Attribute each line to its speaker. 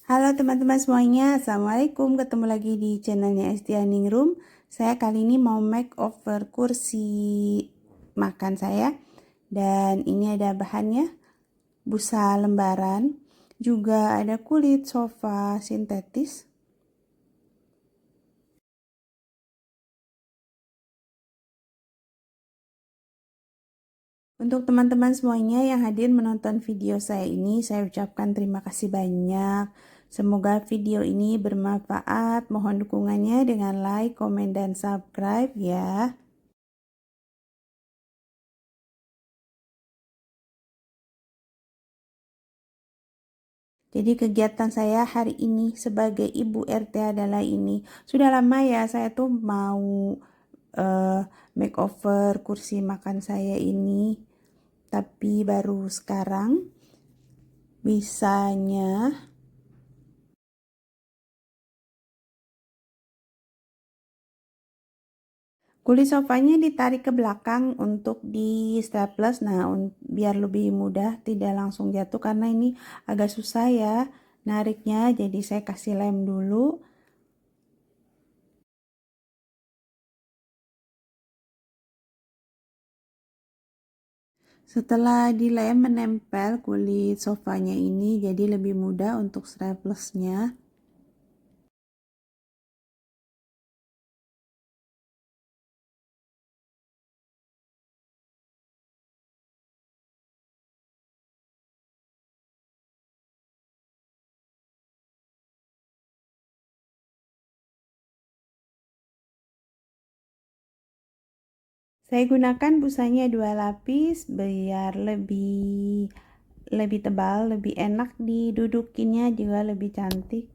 Speaker 1: Halo teman-teman semuanya, Assalamualaikum. Ketemu lagi di channelnya Estianing Room. Saya kali ini mau makeover kursi makan saya. Dan ini ada bahannya, busa lembaran. Juga ada kulit sofa sintetis. Untuk teman-teman semuanya yang hadir menonton video saya ini, saya ucapkan terima kasih banyak. Semoga video ini bermanfaat. Mohon dukungannya dengan like, komen, dan subscribe ya. Jadi kegiatan saya hari ini sebagai ibu RT adalah ini. Sudah lama ya saya tuh mau makeover kursi makan saya ini. Tapi baru sekarang bisanya. Kulit sofanya ditarik ke belakang untuk di staples. Nah, biar lebih mudah tidak langsung jatuh karena ini agak susah ya nariknya. Jadi saya kasih lem dulu. Setelah dilem menempel kulit sofanya ini jadi lebih mudah untuk straplesnya. Saya gunakan busanya 2 lapis biar lebih tebal, lebih enak didudukinnya juga lebih cantik.